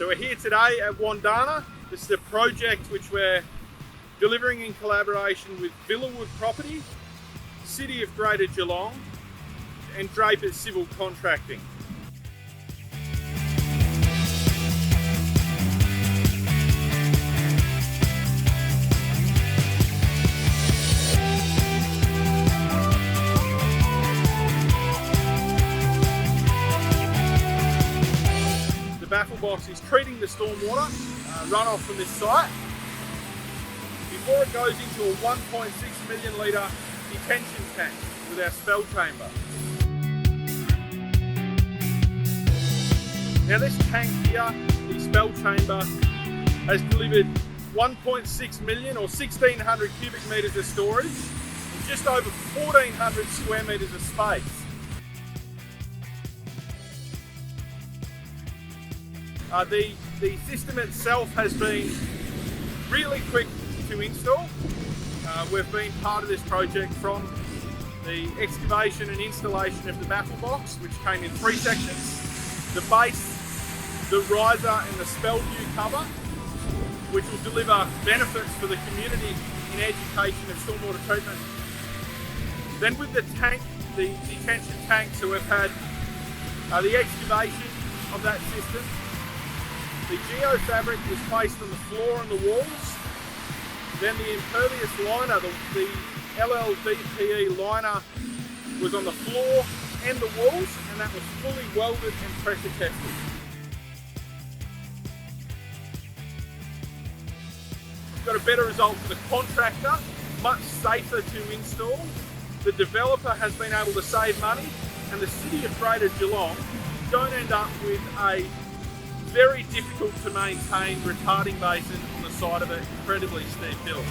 we're here today at Wandana. This is a project which we're delivering in collaboration with Villawood Property, City of Greater Geelong and Draper's Civil Contracting. The Baffle Box is treating the stormwater runoff from this site before it goes into a 1.6 million litre detention tank with our SPEL chamber. Now this tank here, the SPEL chamber, has delivered 1.6 million or 1,600 cubic metres of storage and just over 1,400 square metres of space. The system itself has been really quick to install. We've been part of this project from the excavation and installation of the baffle box, which came in 3 sections: the base, the riser and the SPELView cover, which will deliver benefits for the community in education and stormwater treatment. Then with the tank, the detention tank, so we've had the excavation of that system. The geofabric was placed on the floor and the walls. Then the impervious liner, the LLDPE liner, was on the floor and the walls, and that was fully welded and pressure tested. We've got a better result for the contractor, much safer to install. The developer has been able to save money, and the City of Greater Geelong don't end up with a very difficult to maintain retarding basin on the side of an incredibly steep hill.